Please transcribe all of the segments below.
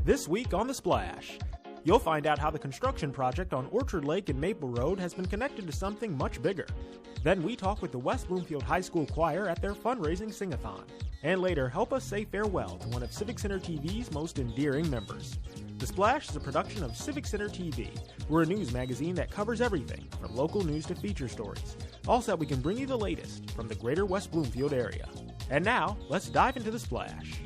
This week on The Splash, you'll find out how the construction project on Orchard Lake and Maple Road has been connected to something much bigger. Then we talk with the West Bloomfield High School choir at their fundraising singathon. And later, help us say farewell to one of Civic Center TV's most endearing members. The Splash is a production of Civic Center TV. We're a news magazine that covers everything, from local news to feature stories. Also, we can bring you the latest from the greater West Bloomfield area. And now, let's dive into The Splash.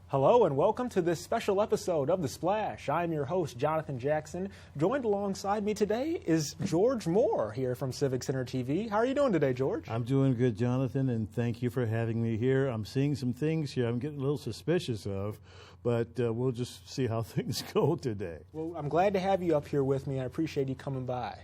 Hello and welcome to this special episode of The Splash. I'm your host, Jonathan Jackson. Joined alongside me today is George Moore here from Civic Center TV. How are you doing today, George? I'm doing good, Jonathan, and thank you for having me here. I'm seeing some things here I'm getting a little suspicious of, but we'll just see how things go today. Well, I'm glad to have you up here with me. I appreciate you coming by.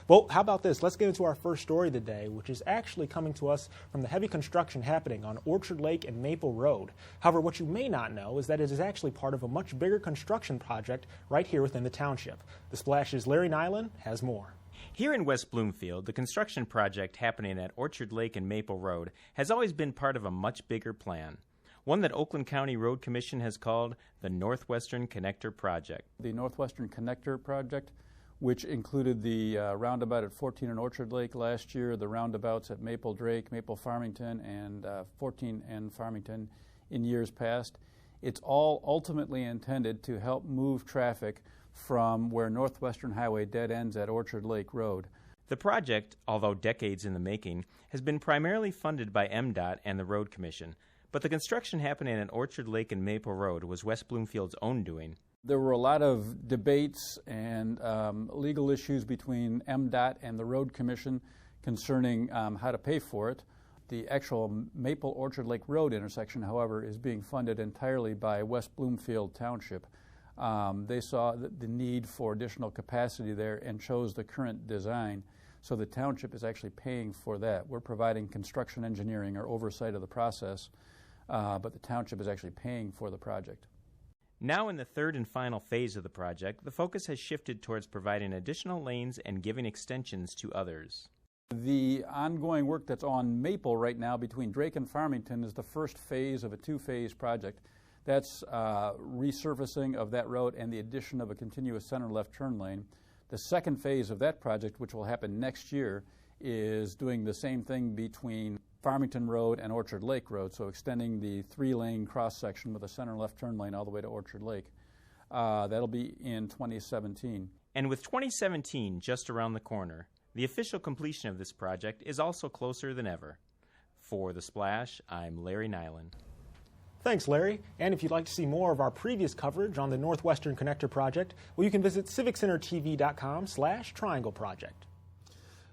Well, how about this? Let's get into our first story of the day, which is actually coming to us from the heavy construction happening on Orchard Lake and Maple Road. However, what you may not know is that it is actually part of a much bigger construction project right here within the township. The Splash's Larry Nyland has more. Here in West Bloomfield, the construction project happening at Orchard Lake and Maple Road has always been part of a much bigger plan, one that Oakland County Road Commission has called the Northwestern Connector Project. The Northwestern Connector Project, which included the roundabout at 14 and Orchard Lake last year, the roundabouts at Maple Drake, Maple Farmington, and 14 and Farmington in years past. It's all ultimately intended to help move traffic from where Northwestern Highway dead ends at Orchard Lake Road. The project, although decades in the making, has been primarily funded by MDOT and the Road Commission, but the construction happening at Orchard Lake and Maple Road was West Bloomfield's own doing. There were a lot of debates and legal issues between MDOT and the Road Commission concerning how to pay for it. The actual Maple Orchard Lake Road intersection, however, is being funded entirely by West Bloomfield Township. They saw the need for additional capacity there and chose the current design, so the township is actually paying for that. We're providing construction engineering or oversight of the process, but the township is actually paying for the project. Now in the third and final phase of the project, the focus has shifted towards providing additional lanes and giving extensions to others. The ongoing work that's on Maple right now between Drake and Farmington is the first phase of a two-phase project. That's resurfacing of that road and the addition of a continuous center-left turn lane. The second phase of that project, which will happen next year, is doing the same thing between Farmington Road and Orchard Lake Road, so extending the three-lane cross-section with a center-left turn lane all the way to Orchard Lake. That'll be in 2017. And with 2017 just around the corner, the official completion of this project is also closer than ever. For The Splash, I'm Larry Nyland. Thanks, Larry. And if you'd like to see more of our previous coverage on the Northwestern Connector Project, well, you can visit civiccentertv.com/Triangle Project.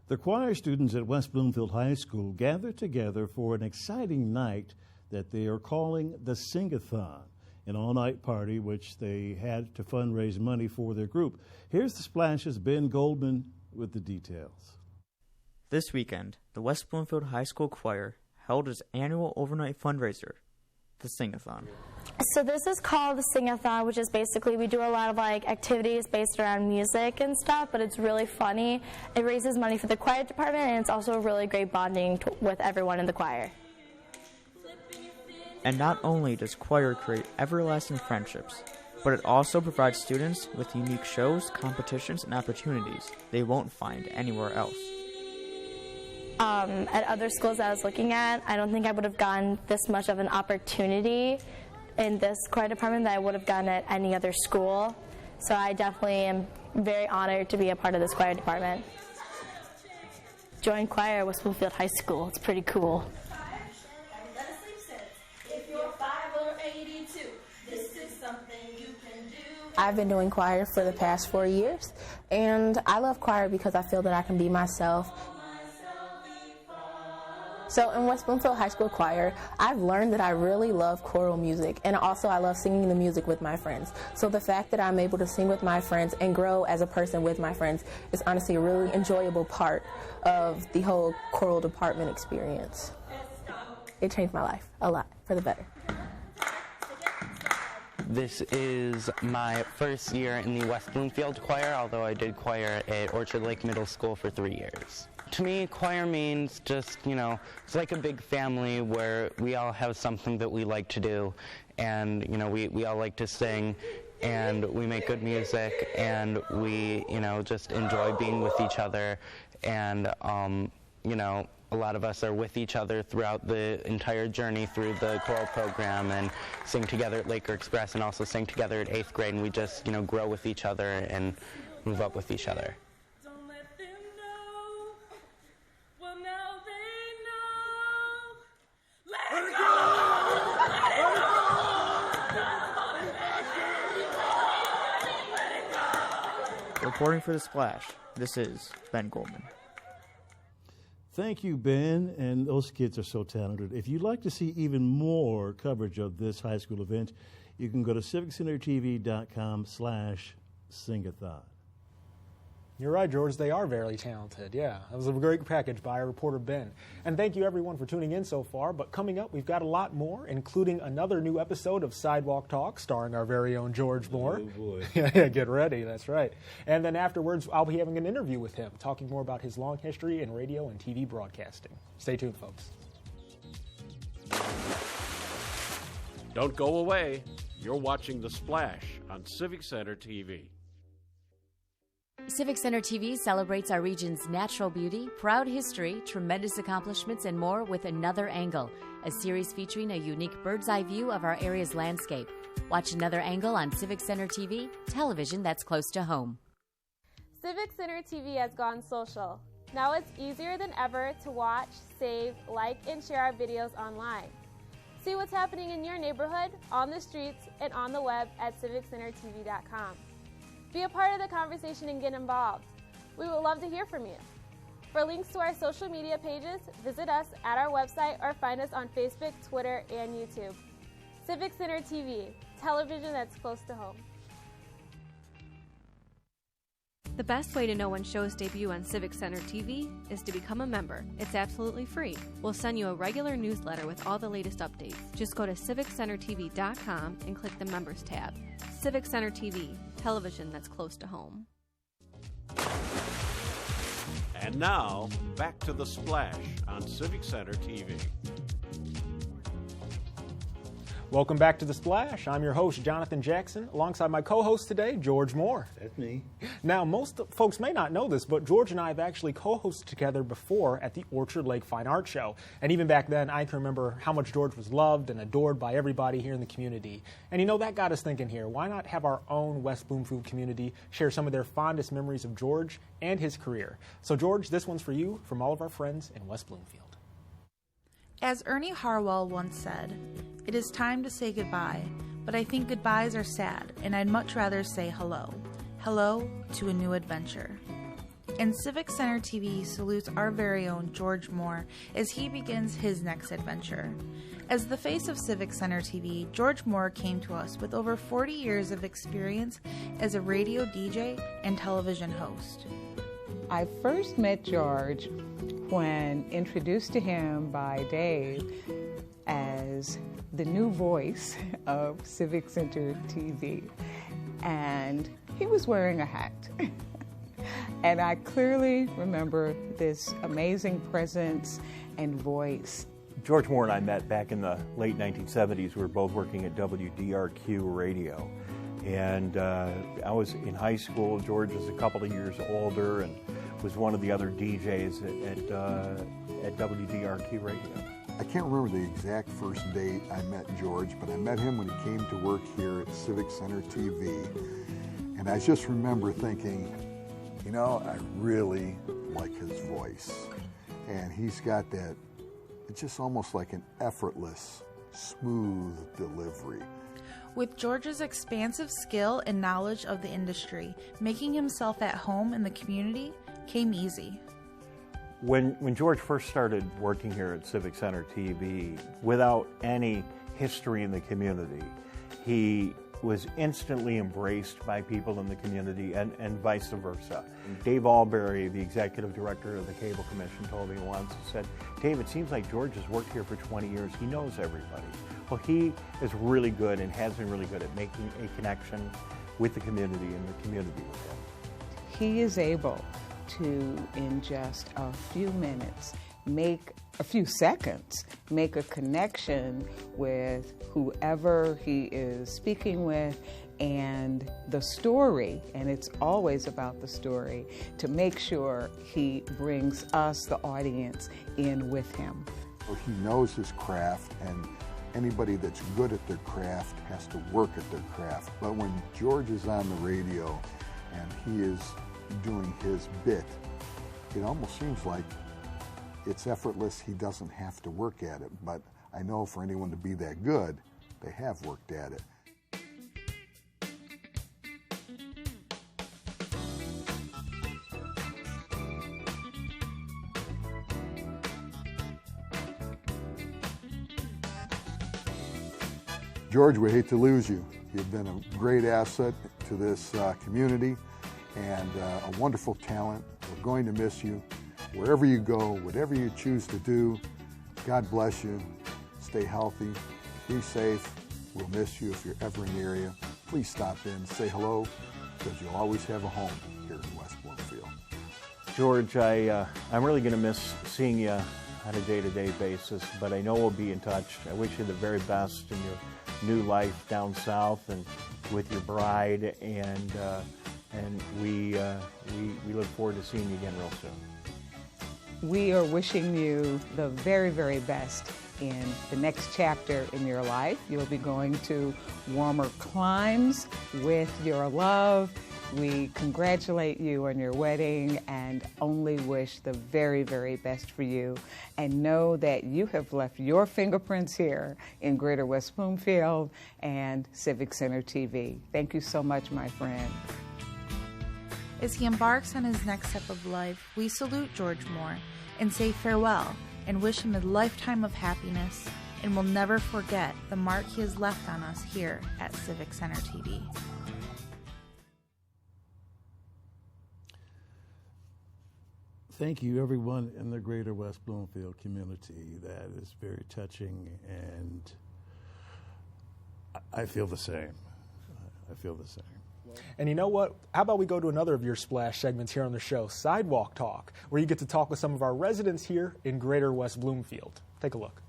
The choir students at West Bloomfield High School gathered together for an exciting night that they are calling the Singathon, an all-night party which they had to fundraise money for their group. Here's The Splash's Ben Goldman with the details. This weekend, the West Bloomfield High School choir held its annual overnight fundraiser, the Singathon. So this is called the Singathon, which is basically we do a lot of activities based around music and stuff, but it's really funny. It raises money for the choir department, and it's also a really great bonding with everyone in the choir. And not only does choir create everlasting friendships, but it also provides students with unique shows, competitions, and opportunities they won't find anywhere else. At other schools I was looking at, I don't think I would have gotten this much of an opportunity in this choir department that I would have gotten at any other school. So I definitely am very honored to be a part of this choir department. Join choir at West Bloomfield High School. It's pretty cool. I've been doing choir for the past 4 years, and I love choir because I feel that I can be myself. So in West Bloomfield High School Choir, I've learned that I really love choral music, and also I love singing the music with my friends. So the fact that I'm able to sing with my friends and grow as a person with my friends is honestly a really enjoyable part of the whole choral department experience. It changed my life a lot, for the better. This is my first year in the West Bloomfield Choir, although I did choir at Orchard Lake Middle School for 3 years. To me, choir means just, it's like a big family where we all have something that we like to do, and, we all like to sing, and we make good music, and we, just enjoy being with each other, and, a lot of us are with each other throughout the entire journey through the choral program and sing together at Laker Express and also sing together at 8th grade, and we just, grow with each other and move up with each other. Reporting for The Splash, this is Ben Goldman. Thank you, Ben, and those kids are so talented. If you'd like to see even more coverage of this high school event, you can go to civiccentertv.com/singathon. You're right, George. They are very talented. Yeah, that was a great package by our reporter, Ben. And thank you, everyone, for tuning in so far. But coming up, we've got a lot more, including another new episode of Sidewalk Talk, starring our very own George Moore. Oh, boy. Yeah, get ready. That's right. And then afterwards, I'll be having an interview with him, talking more about his long history in radio and TV broadcasting. Stay tuned, folks. Don't go away. You're watching The Splash on Civic Center TV. Civic Center TV celebrates our region's natural beauty, proud history, tremendous accomplishments, and more with Another Angle, a series featuring a unique bird's-eye view of our area's landscape. Watch Another Angle on Civic Center TV, television that's close to home. Civic Center TV has gone social. Now it's easier than ever to watch, save, like, and share our videos online. See what's happening in your neighborhood, on the streets, and on the web at civiccentertv.com. Be a part of the conversation and get involved. We would love to hear from you. For links to our social media pages, visit us at our website or find us on Facebook, Twitter, and YouTube. Civic Center TV, television that's close to home. The best way to know when shows debut on Civic Center TV is to become a member. It's absolutely free. We'll send you a regular newsletter with all the latest updates. Just go to civiccentertv.com and click the Members tab. Civic Center TV, television that's close to home. And now, back to The Splash on Civic Center TV. Welcome back to The Splash. I'm your host, Jonathan Jackson, alongside my co-host today, George Moore. That's me. Now, most folks may not know this, but George and I have actually co-hosted together before at the Orchard Lake Fine Arts Show. And even back then, I can remember how much George was loved and adored by everybody here in the community. And that got us thinking here, why not have our own West Bloomfield community share some of their fondest memories of George and his career? So, George, this one's for you from all of our friends in West Bloomfield. As Ernie Harwell once said, "It is time to say goodbye, but I think goodbyes are sad, and I'd much rather say hello. Hello to a new adventure." And Civic Center TV salutes our very own George Moore as he begins his next adventure. As the face of Civic Center TV, George Moore came to us with over 40 years of experience as a radio DJ and television host. I first met George when introduced to him by Dave as the new voice of Civic Center TV. And he was wearing a hat. And I clearly remember this amazing presence and voice. George Moore and I met back in the late 1970s. We were both working at WDRQ radio. And I was in high school. George was a couple of years older and was one of the other DJs at WDRQ radio. I can't remember the exact first date I met George, but I met him when he came to work here at Civic Center TV. And I just remember thinking, I really like his voice. And he's got that, it's just almost like an effortless, smooth delivery. With George's expansive skill and knowledge of the industry, making himself at home in the community came easy. When George first started working here at Civic Center TV, without any history in the community, he was instantly embraced by people in the community and vice versa. Dave Albury, the executive director of the Cable Commission, told me once, he said, "Dave, it seems like George has worked here for 20 years. He knows everybody." Well, he is really good and has been really good at making a connection with the community and the community with him. He is able to, in just a few minutes, a few seconds, make a connection with whoever he is speaking with and the story, and it's always about the story, to make sure he brings us, the audience, in with him. He knows his craft, and anybody that's good at their craft has to work at their craft. But when George is on the radio and he is doing his bit, it almost seems like it's effortless. He doesn't have to work at it. But I know for anyone to be that good, they have worked at it. George, we hate to lose you. You've been a great asset to this community and a wonderful talent. We're going to miss you. Wherever you go, whatever you choose to do, God bless you. Stay healthy. Be safe. We'll miss you if you're ever in the area. Please stop in, say hello, because you'll always have a home here in West Bloomfield. George, I'm really going to miss seeing you on a day-to-day basis, but I know we'll be in touch. I wish you the very best in your new life down south and with your bride, and we look forward to seeing you again real soon. We are wishing you the very, very best in the next chapter in your life. You'll be going to warmer climes with your love. We congratulate you on your wedding and only wish the very, very best for you. And know that you have left your fingerprints here in Greater West Bloomfield and Civic Center TV. Thank you so much, my friend. As he embarks on his next step of life, we salute George Moore and say farewell and wish him a lifetime of happiness, and will never forget the mark he has left on us here at Civic Center TV. Thank you, everyone in the Greater West Bloomfield community. That is very touching, and I feel the same. I feel the same. And you know what? How about we go to another of your Splash segments here on the show, Sidewalk Talk, where you get to talk with some of our residents here in Greater West Bloomfield. Take a look.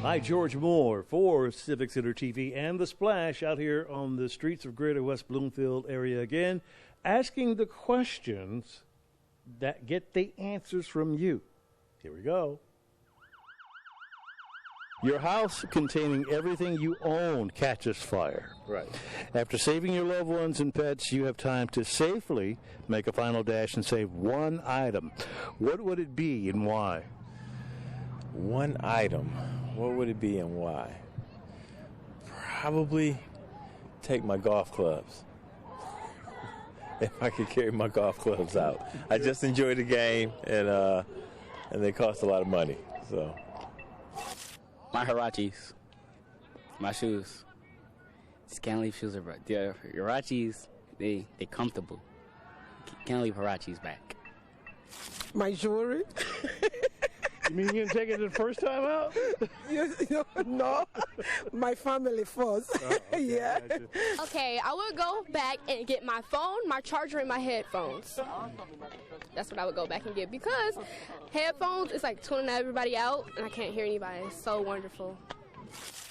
Hi, George Moore for Civic Center TV and The Splash out here on the streets of Greater West Bloomfield area again, asking the questions that get the answers from you. Here we go. Your house containing everything you own catches fire. Right. After saving your loved ones and pets, you have time to safely make a final dash and save one item. What would it be and why? One item. What would it be and why? Probably take my golf clubs. If I could carry my golf clubs out. I just enjoy the game, and they cost a lot of money. So. My Hirachis, my shoes. Just can't leave shoes abroad. The Hirachis, they comfortable. Can't leave Hirachis back. My jewelry. You mean you're going to take it the first time out? No, my family first. Oh, okay, yeah. gotcha. Okay, I would go back and get my phone, my charger, and my headphones. That's what I would go back and get, because headphones, it's like tuning everybody out, and I can't hear anybody. It's so wonderful.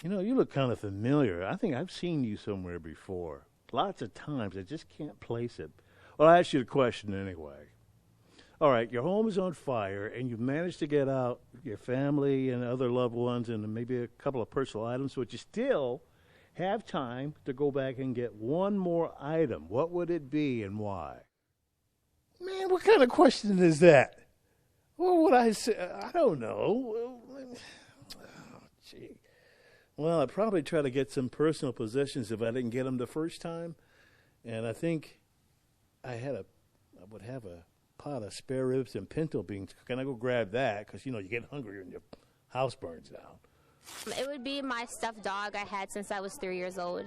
You know, you look kind of familiar. I think I've seen you somewhere before. Lots of times. I just can't place it. Well, I'll ask you a question anyway. All right, your home is on fire, and you've managed to get out your family and other loved ones and maybe a couple of personal items, but you still have time to go back and get one more item. What would it be and why? Man, what kind of question is that? What would I say? I don't know. Oh, gee. Well, I'd probably try to get some personal possessions if I didn't get them the first time. And I think I would have a pot of spare ribs and pinto beans. Can I go grab that? Because, you get hungry when your house burns down. It would be my stuffed dog I had since I was 3 years old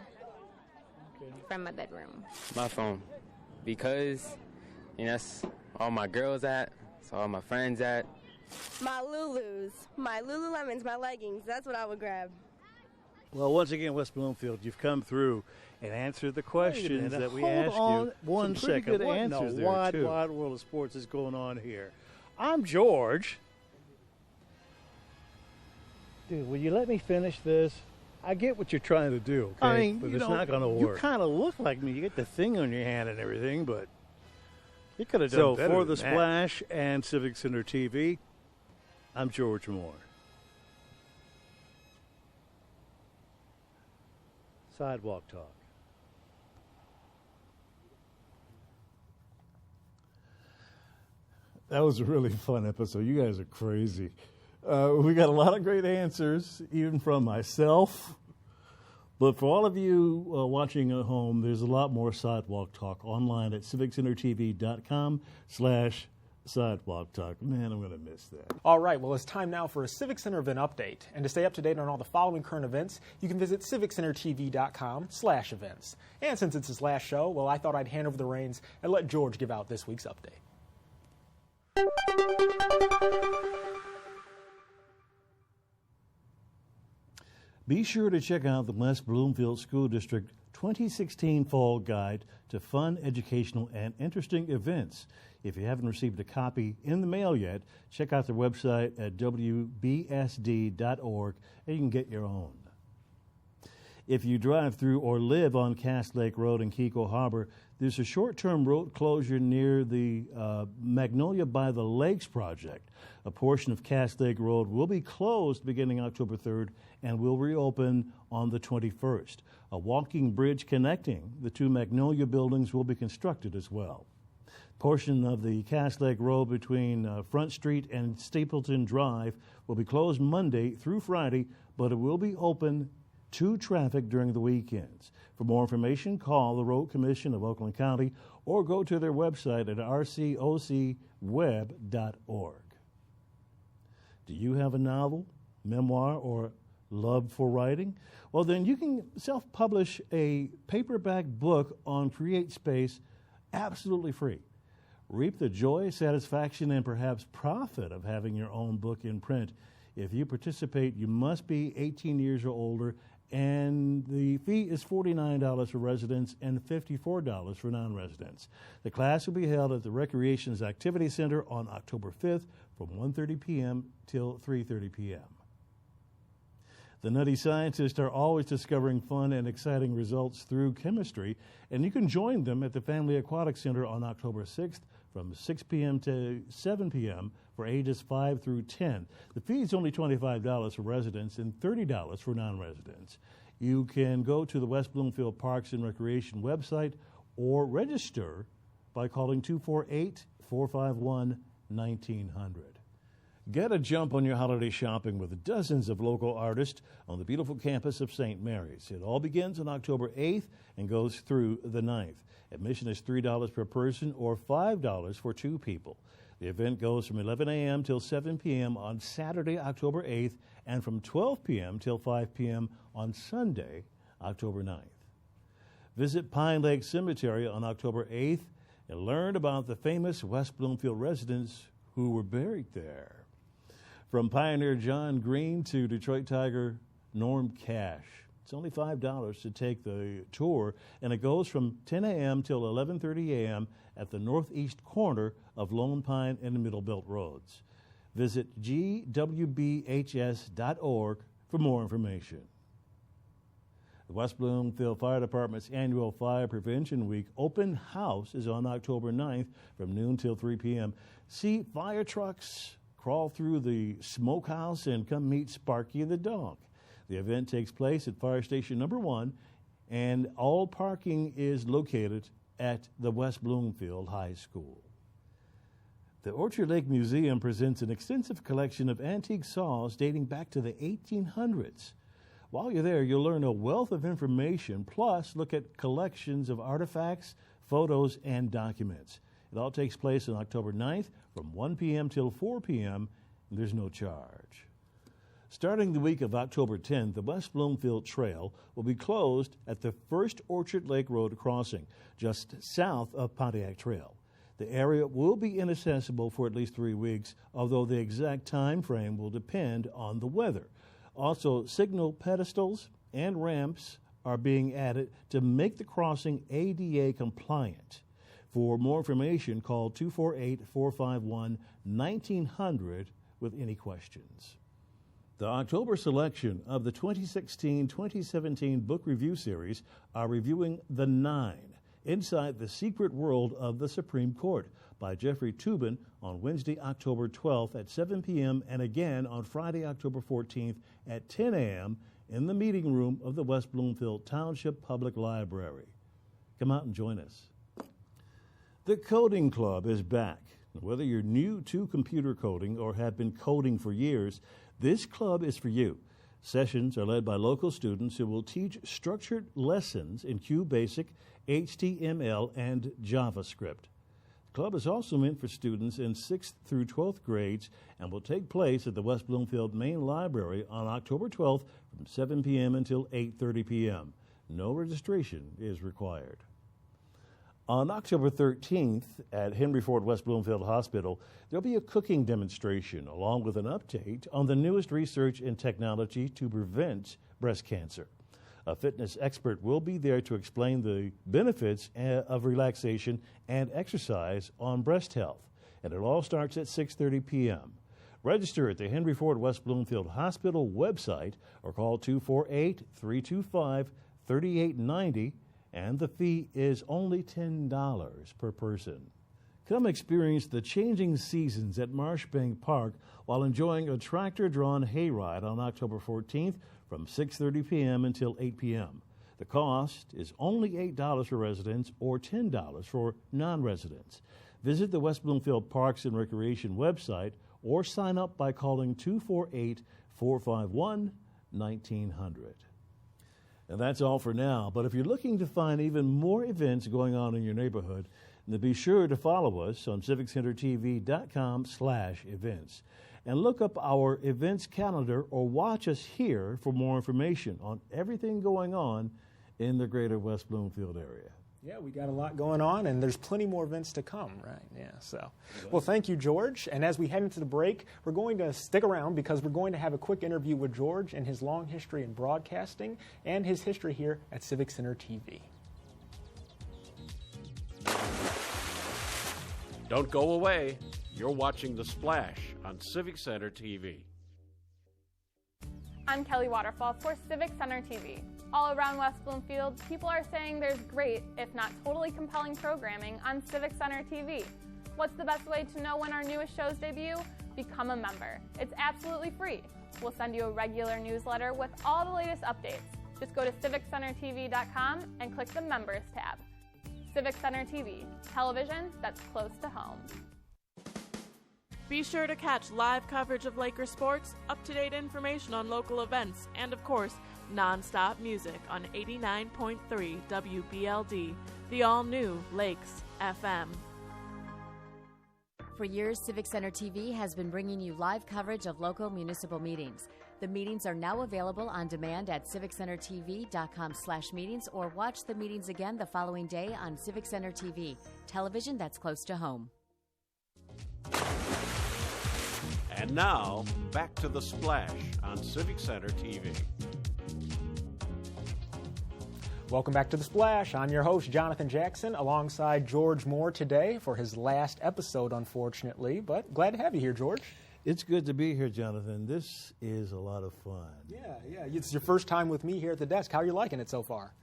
from my bedroom. My phone, because that's all my girls at, that's all my friends at. My Lulus, my Lululemons, my leggings, that's what I would grab. Well, once again, West Bloomfield, you've come through and answer the questions that we asked Hold you. on one Some pretty second. good What in answers the there, wide too. world of sports is going on here? I'm George. Dude, will you let me finish this? I get what you're trying to do, okay? I mean, but you it's know, not going to you work. kind of look like me. You get the thing on your hand and everything, but you could have done So better for than the that. Splash and Civic Center TV, I'm George Moore. Sidewalk Talk. That was a really fun episode. You guys are crazy. We got a lot of great answers, even from myself. But for all of you watching at home, there's a lot more Sidewalk Talk online at civiccentertv.com/Sidewalk Talk. Man, I'm going to miss that. All right, well, it's time now for a Civic Center event update. And to stay up to date on all the following current events, you can visit civiccentertv.com/events. And since it's his last show, well, I thought I'd hand over the reins and let George give out this week's update. Be sure to check out the West Bloomfield School District 2016 Fall Guide to Fun, Educational, and Interesting Events. If you haven't received a copy in the mail yet, check out their website at wbsd.org and you can get your own. If you drive through or live on Cass Lake Road in Kiko Harbor, there's a short-term road closure near the Magnolia by the Lakes project. A portion of Cass Lake Road will be closed beginning October 3rd and will reopen on the 21st. A walking bridge connecting the two Magnolia buildings will be constructed as well. Portion of the Cass Lake Road between Front Street and Stapleton Drive will be closed Monday through Friday, but it will be open to traffic during the weekends. For more information, call the Road Commission of Oakland County or go to their website at rcocweb.org. Do you have a novel, memoir, or love for writing? Well, then you can self-publish a paperback book on CreateSpace absolutely free. Reap the joy, satisfaction, and perhaps profit of having your own book in print. If you participate, you must be 18 years or older, and the fee is $49 for residents and $54 for non-residents. The class will be held at the Recreations Activity Center on October 5th from 1:30 p.m. till 3:30 p.m. The Nutty Scientists are always discovering fun and exciting results through chemistry, and you can join them at the Family Aquatic Center on October 6th from 6 p.m. to 7 p.m. for ages 5 through 10. The fee is only $25 for residents and $30 for non-residents. You can go to the West Bloomfield Parks and Recreation website or register by calling 248-451-1900. Get a jump on your holiday shopping with dozens of local artists on the beautiful campus of St. Mary's. It all begins on October 8th and goes through the 9th. Admission is $3 per person or $5 for two people. The event goes from 11 a.m. till 7 p.m. on Saturday, October 8th, and from 12 p.m. till 5 p.m. on Sunday, October 9th. Visit Pine Lake Cemetery on October 8th and learn about the famous West Bloomfield residents who were buried there. From pioneer John Green to Detroit Tiger Norm Cash. It's only $5 to take the tour, and it goes from 10 a.m. till 11:30 a.m. at the northeast corner of Lone Pine and Middle Belt Roads. Visit gwbhs.org for more information. The West Bloomfield Fire Department's annual Fire Prevention Week open house is on October 9th from noon till 3 p.m. See fire trucks crawl through the smokehouse and come meet Sparky the dog. The event takes place at Fire Station Number 1, and all parking is located at the West Bloomfield High School. The Orchard Lake Museum presents an extensive collection of antique saws dating back to the 1800s. While you're there, you'll learn a wealth of information, plus look at collections of artifacts, photos, and documents. It all takes place on October 9th from 1 p.m. till 4 p.m., and there's no charge. Starting the week of October 10th, the West Bloomfield Trail will be closed at the first Orchard Lake Road crossing, just south of Pontiac Trail. The area will be inaccessible for at least 3 weeks, although the exact time frame will depend on the weather. Also, signal pedestals and ramps are being added to make the crossing ADA compliant. For more information, call 248-451-1900 with any questions. The October selection of the 2016-2017 book review series are reviewing The Nine, Inside the Secret World of the Supreme Court by Jeffrey Toobin on Wednesday, October 12th at 7 p.m. and again on Friday, October 14th at 10 a.m. in the meeting room of the West Bloomfield Township Public Library. Come out and join us. The Coding Club is back. Whether you're new to computer coding or have been coding for years, this club is for you. Sessions are led by local students who will teach structured lessons in QBasic, HTML, and JavaScript. The club is also meant for students in 6th through 12th grades and will take place at the West Bloomfield Main Library on October 12th from 7 p.m. until 8:30 p.m. No registration is required. On October 13th at Henry Ford West Bloomfield Hospital, there'll be a cooking demonstration along with an update on the newest research in technology to prevent breast cancer. A fitness expert will be there to explain the benefits of relaxation and exercise on breast health, and it all starts at 6:30 p.m. Register at the Henry Ford West Bloomfield Hospital website or call 248-325-3890, and the fee is only $10 per person. Come experience the changing seasons at Marshbank Park while enjoying a tractor-drawn hayride on October 14th from 6:30 p.m. until 8 p.m. The cost is only $8 for residents or $10 for non-residents. Visit the West Bloomfield Parks and Recreation website or sign up by calling 248-451-1900. And that's all for now, but if you're looking to find even more events going on in your neighborhood, then be sure to follow us on civiccentertv.com/events. And look up our events calendar or watch us here for more information on everything going on in the greater West Bloomfield area. Yeah, we got a lot going on, and there's plenty more events to come, right? Yeah, so. Well, thank you, George. And as we head into the break, we're going to stick around because we're going to have a quick interview with George and his long history in broadcasting and his history here at Civic Center TV. Don't go away. You're watching The Splash on Civic Center TV. I'm Kelly Waterfall for Civic Center TV. All around West Bloomfield, people are saying there's great, if not totally compelling programming on Civic Center TV. What's the best way to know when our newest shows debut? Become a member. It's absolutely free. We'll send you a regular newsletter with all the latest updates. Just go to civiccentertv.com and click the Members tab. Civic Center TV, television that's close to home. Be sure to catch live coverage of Laker sports, up-to-date information on local events, and of course, non-stop music on 89.3 WBLD, the all-new Lakes FM. For years, Civic Center TV has been bringing you live coverage of local municipal meetings. The meetings are now available on demand at civiccentertv.com/meetings or watch the meetings again the following day on Civic Center TV, television that's close to home. And now, back to The Splash on Civic Center TV. Welcome back to The Splash. I'm your host, Jonathan Jackson, alongside George Moore today for his last episode, unfortunately, but glad to have you here, George. It's good to be here, Jonathan. This is a lot of fun. Yeah. It's your first time with me here at the desk. How are you liking it so far?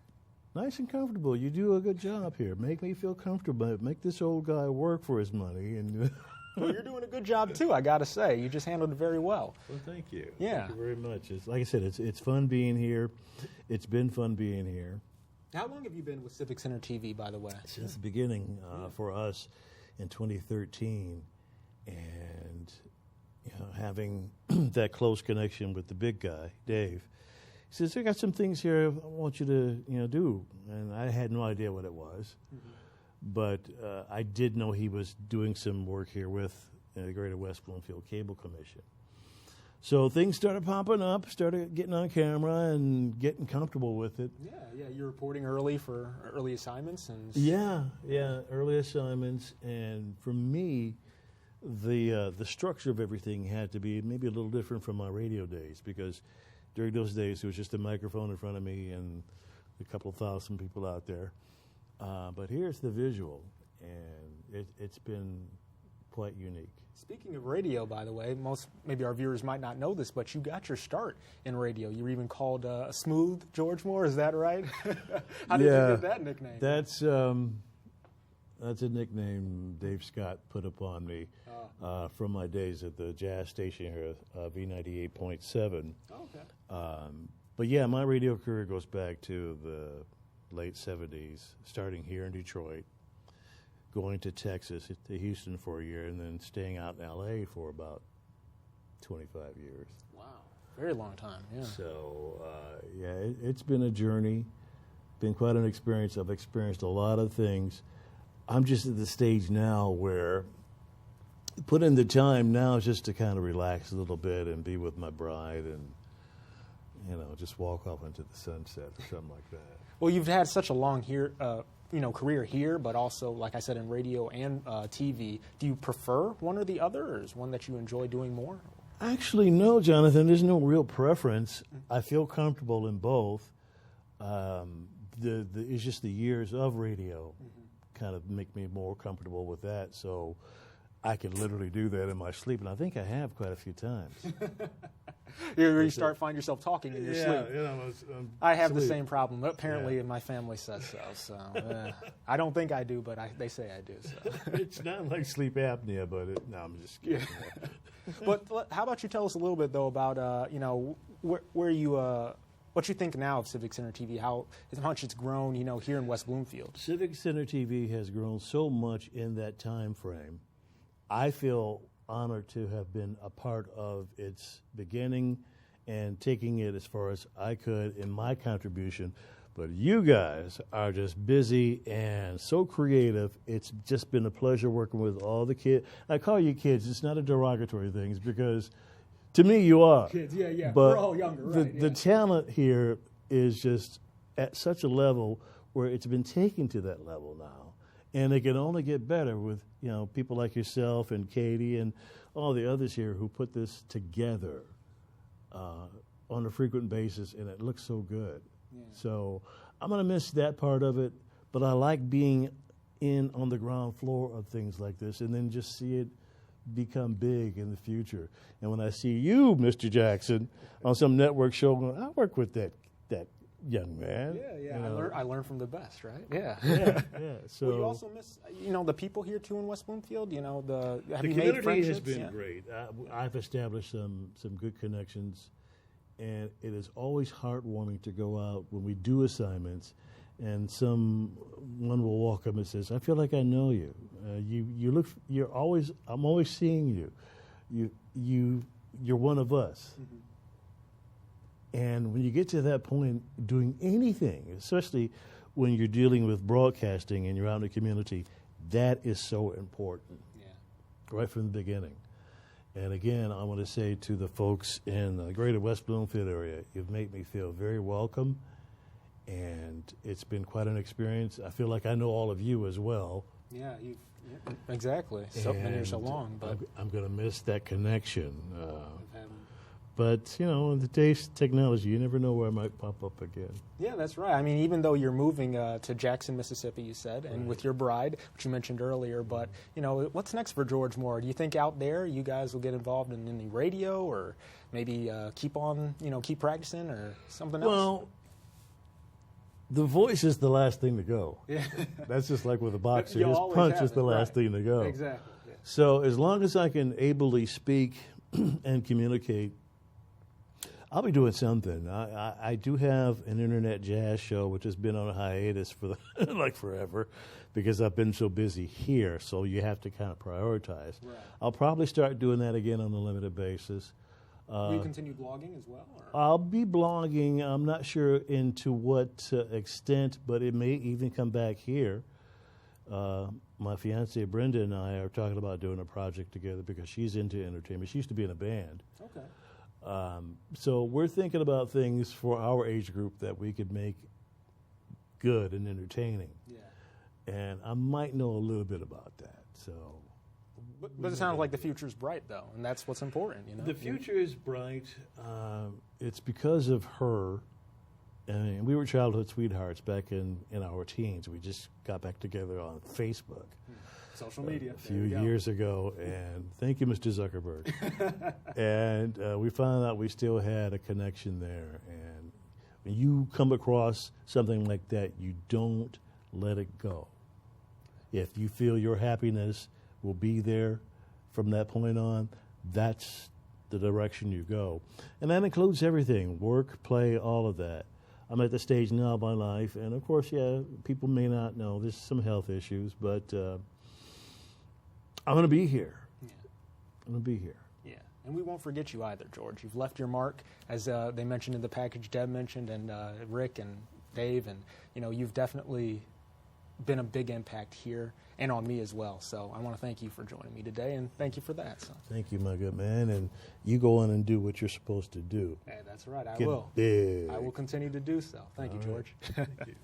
Nice and comfortable. You do a good job here. Make me feel comfortable. Make this old guy work for his money. And well, you're doing a good job, too, I got to say. You just handled it very well. Well, thank you. Yeah. Thank you very much. Like I said, it's fun being here. It's been fun being here. How long have you been with Civic Center TV, by the way? Since the beginning for us in 2013. And having that close connection with the big guy, Dave. He says, I got some things here I want you to do. And I had no idea what it was. Mm-hmm. But I did know he was doing some work here with the Greater West Bloomfield Cable Commission. So things started popping up, started getting on camera and getting comfortable with it. Yeah, you're reporting early for early assignments. Yeah, early assignments. And for me, the structure of everything had to be maybe a little different from my radio days, because during those days, it was just a microphone in front of me and a couple thousand people out there. But here's the visual, and it's been quite unique. Speaking of radio, by the way, maybe our viewers might not know this, but you got your start in radio. You were even called Smooth George Moore. Is that right? How did you get that nickname? That's a nickname Dave Scott put upon me from my days at the jazz station here, V98.7. Oh, okay. But yeah, my radio career goes back to the late 70s, starting here in Detroit, going to Texas, to Houston for a year, and then staying out in L.A. for about 25 years. Wow. Very long time, yeah. So, it's been a journey, been quite an experience. I've experienced a lot of things. I'm just at the stage now where put in the time now just to kind of relax a little bit and be with my bride and, just walk off into the sunset or something like that. Well, you've had such a long career here, but also, like I said, in radio and TV. Do you prefer one or the other, or is one that you enjoy doing more? Actually, no, Jonathan. There's no real preference. I feel comfortable in both. It's just the years of radio kind of make me more comfortable with that. So I can literally do that in my sleep, and I think I have quite a few find yourself talking in your sleep. Yeah, I have the same problem. Apparently, my family says so. So I don't think I do, but they say I do. So it's not like sleep apnea, but no, I'm just kidding. Yeah. But how about you tell us a little bit though about where you what you think now of Civic Center TV? How much it's grown, here in West Bloomfield? Civic Center TV has grown so much in that time frame. I feel honored to have been a part of its beginning and taking it as far as I could in my contribution. But you guys are just busy and so creative. It's just been a pleasure working with all the kids. I call you kids. It's not a derogatory thing. It's because, to me, you are. Kids, yeah. But we're all younger, right? The talent here is just at such a level where it's been taken to that level now. And it can only get better with, people like yourself and Katie and all the others here who put this together on a frequent basis, and it looks so good. Yeah. So I'm going to miss that part of it, but I like being on the ground floor of things like this and then just see it become big in the future. And when I see you, Mr. Jackson, on some network show, going, I work with that young man. Yeah. I learn from the best, right? Yeah. So well, you also miss, the people here too in West Bloomfield. The community has been great. I've established some good connections, and it is always heartwarming to go out when we do assignments, and someone will walk up and says, "I feel like I know you. I'm always seeing you. You're one of us." Mm-hmm. And when you get to that point, doing anything, especially when you're dealing with broadcasting and you're out in the community, that is so important, right from the beginning. And again, I want to say to the folks in the greater West Bloomfield area, you've made me feel very welcome, and it's been quite an experience. I feel like I know all of you as well. Yeah, exactly. Been here so long. But I'm going to miss that connection. But, in today's technology, you never know where it might pop up again. Yeah, that's right. I mean, even though you're moving to Jackson, Mississippi, you said, and with your bride, which you mentioned earlier, but, what's next for George Moore? Do you think out there you guys will get involved in any radio or maybe keep practicing or something else? Well, the voice is the last thing to go. Yeah. That's just like with a boxer. His punch is the last thing to go. Exactly. Yeah. So as long as I can ably speak and communicate, I'll be doing something. I do have an internet jazz show, which has been on a hiatus for forever because I've been so busy here, so you have to kind of prioritize. Right. I'll probably start doing that again on a limited basis. Will you continue blogging as well? Or? I'll be blogging. I'm not sure into what extent, but it may even come back here. My fiancée, Brenda, and I are talking about doing a project together because she's into entertainment. She used to be in a band. Okay. So we're thinking about things for our age group that we could make good and entertaining. Yeah. And I might know a little bit about that. So, but it sounds like the future's bright, though, and that's what's important. The future is bright. It's because of her And we were childhood sweethearts back in our teens. We just got back together on Facebook. Social media. A few years ago, and thank you, Mr. Zuckerberg. And we found out we still had a connection there. And when you come across something like that, you don't let it go. If you feel your happiness will be there from that point on, that's the direction you go. And that includes everything, work, play, all of that. I'm at the stage now of my life, and of course, yeah, people may not know, there's some health issues, but I'm going to be here. Yeah. I'm going to be here. Yeah, and we won't forget you either, George. You've left your mark, as they mentioned in the package, Deb mentioned, and Rick and Dave, and you've definitely been a big impact here and on me as well. So I want to thank you for joining me today, and thank you for that. So. Thank you, my good man, and you go on and do what you're supposed to do. Hey, that's right, I Get will. big. I will continue to do so. Thank you, All George. right. Thank you.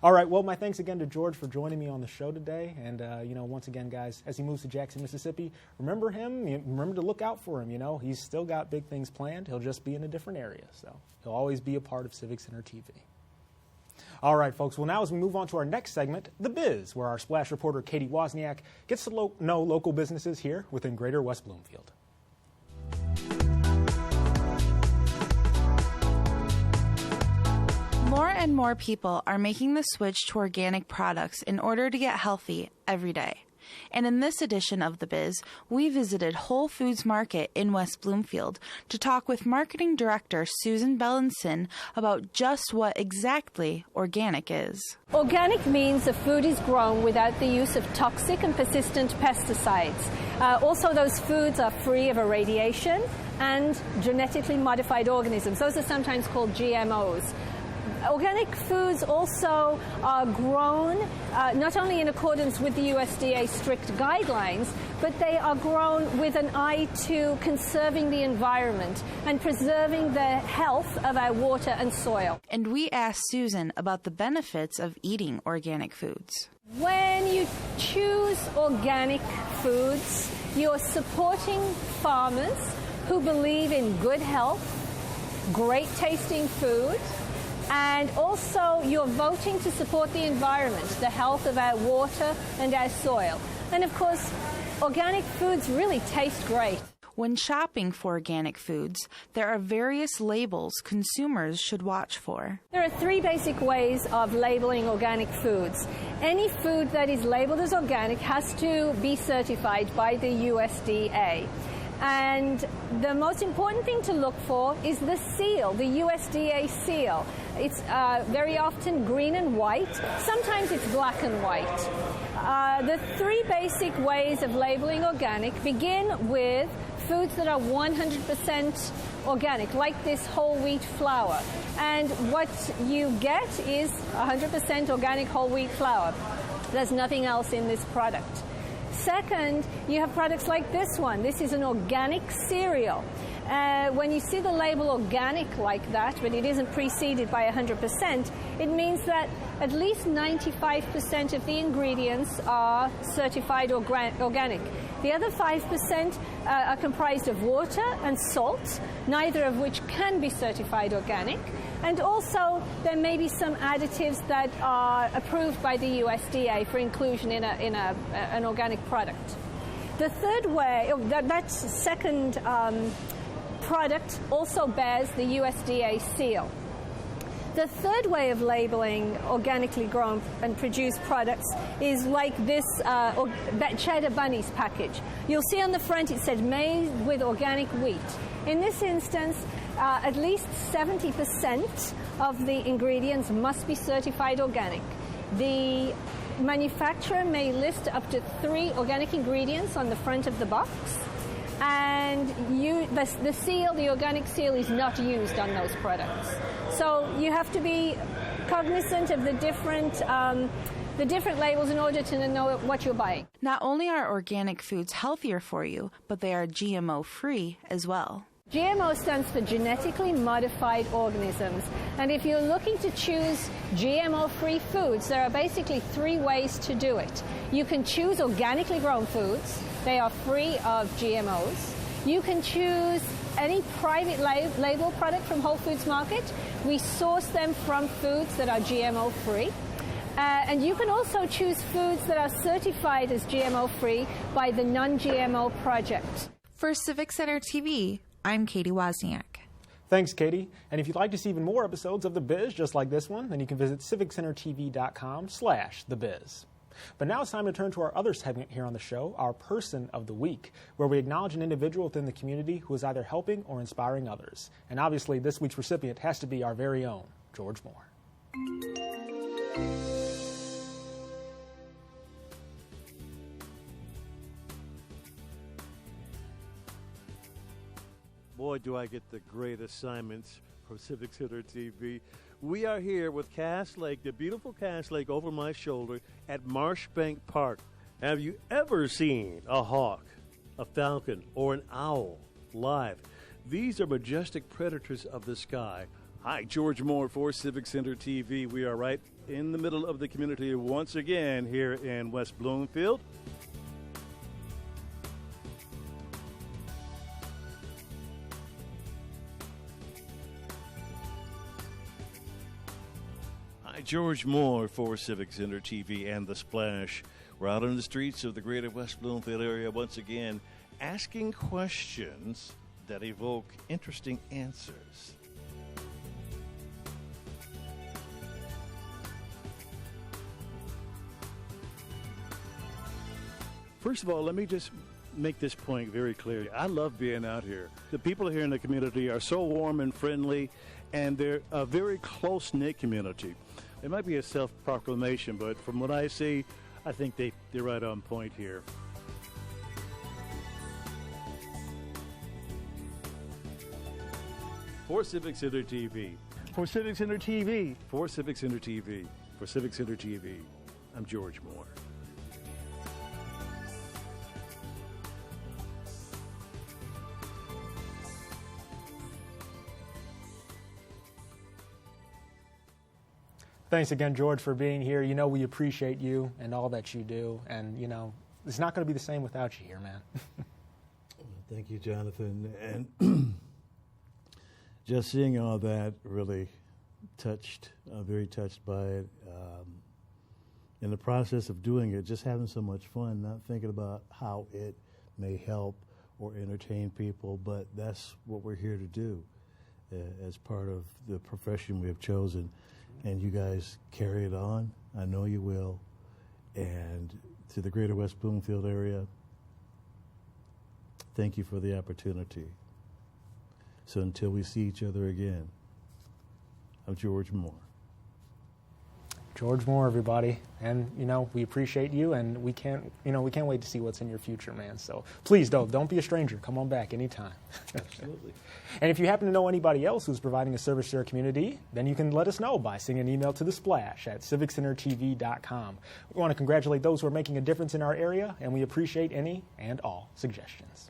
All right, well, my thanks again to George for joining me on the show today. And, once again, guys, as he moves to Jackson, Mississippi, remember him. Remember to look out for him. He's still got big things planned. He'll just be in a different area. So he'll always be a part of Civic Center TV. All right, folks. Well, now as we move on to our next segment, The Biz, where our Splash reporter Katie Wozniak gets to know local businesses here within Greater West Bloomfield. More and more people are making the switch to organic products in order to get healthy every day. And in this edition of The Biz, we visited Whole Foods Market in West Bloomfield to talk with Marketing Director Susan Bellinson about just what exactly organic is. Organic means the food is grown without the use of toxic and persistent pesticides. Also, those foods are free of irradiation and genetically modified organisms. Those are sometimes called GMOs. Organic foods also are grown not only in accordance with the USDA strict guidelines, but they are grown with an eye to conserving the environment and preserving the health of our water and soil. And we asked Susan about the benefits of eating organic foods. When you choose organic foods, you're supporting farmers who believe in good health, great tasting food, and also you're voting to support the environment, the health of our water and our soil. And of course, organic foods really taste great. When shopping for organic foods, there are various labels consumers should watch for. There are three basic ways of labeling organic foods. Any food that is labeled as organic has to be certified by the USDA. And the most important thing to look for is the seal, the USDA seal. It's very often green and white. Sometimes it's black and white. The three basic ways of labeling organic begin with foods that are 100% organic, like this whole wheat flour. And what you get is 100% organic whole wheat flour. There's nothing else in this product. Second, you have products like this one. This is an organic cereal. When you see the label organic like that, but it isn't preceded by 100%, it means that at least 95% of the ingredients are certified organic. The other 5% are comprised of water and salt, neither of which can be certified organic. And also, there may be some additives that are approved by the USDA for inclusion in an organic product. The third way, that second product also bears the USDA seal. The third way of labeling organically grown and produced products is like this Cheddar Bunnies package. You'll see on the front it said made with organic wheat. In this instance, at least 70% of the ingredients must be certified organic. The manufacturer may list up to 3 organic ingredients on the front of the box, and the seal, the organic seal, is not used on those products. So you have to be cognizant of the different labels in order to know what you're buying. Not only are organic foods healthier for you, but they are GMO-free as well. GMO stands for genetically modified organisms. And if you're looking to choose GMO-free foods, there are basically 3 ways to do it. You can choose organically grown foods. They are free of GMOs. You can choose any private label product from Whole Foods Market. We source them from foods that are GMO free. And you can also choose foods that are certified as GMO free by the Non-GMO Project. For Civic Center TV, I'm Katie Wozniak. Thanks, Katie. And if you'd like to see even more episodes of The Biz just like this one, then you can visit civiccentertv.com/thebiz. But now it's time to turn to our other segment here on the show, our Person of the Week, where we acknowledge an individual within the community who is either helping or inspiring others. And obviously, this week's recipient has to be our very own George Moore. Boy, do I get the great assignments from Civic Center TV. We are here with Cass Lake, the beautiful Cass Lake over my shoulder at Marshbank Park. Have you ever seen a hawk, a falcon, or an owl live? These are majestic predators of the sky. Hi, George Moore for Civic Center TV. We are right in the middle of the community once again here in West Bloomfield. George Moore for Civic Center TV and The Splash. We're out on the streets of the greater West Bloomfield area once again, asking questions that evoke interesting answers. First of all, let me just make this point very clear. I love being out here. The people here in the community are so warm and friendly, and they're a very close-knit community. It might be a self-proclamation, but from what I see, I think they're right on point here. For Civic Center TV. For Civic Center TV. For Civic Center TV. For Civic Center TV. I'm George Moore. Thanks again, George, for being here. You know, we appreciate you and all that you do. And, you know, it's not going to be the same without you here, man. Thank you, Jonathan. And just seeing all that really touched, very touched by it. In the process of doing it, just having so much fun, not thinking about how it may help or entertain people, but that's what we're here to do as part of the profession we have chosen. And you guys carry it on. I know you will. And to the greater West Bloomfield area, thank you for the opportunity. So until we see each other again, I'm George Moore. George Moore, everybody. And, you know, we appreciate you, and we can't wait to see what's in your future, man. So please don't be a stranger. Come on back anytime. Absolutely. And if you happen to know anybody else who's providing a service to our community, then you can let us know by sending an email to The Splash at civiccentertv.com. We want to congratulate those who are making a difference in our area, and we appreciate any and all suggestions.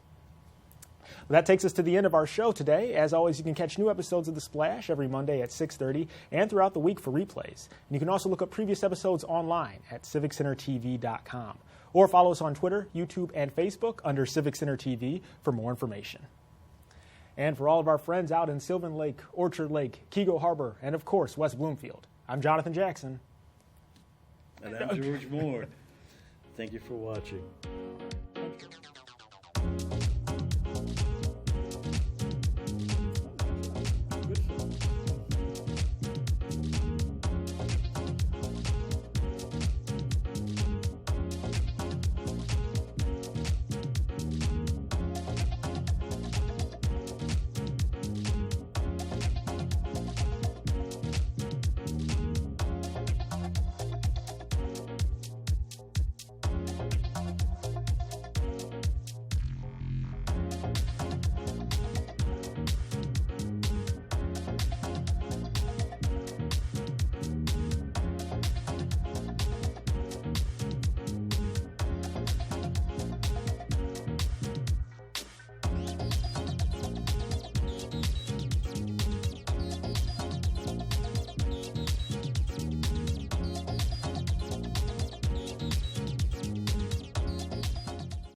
Well, that takes us to the end of our show today. As always, you can catch new episodes of The Splash every Monday at 6:30 and throughout the week for replays. And you can also look up previous episodes online at civiccentertv.com or follow us on Twitter, YouTube, and Facebook under Civic Center TV for more information. And for all of our friends out in Sylvan Lake, Orchard Lake, Kego Harbor, and of course, West Bloomfield, I'm Jonathan Jackson. And I'm George Moore. Thank you for watching.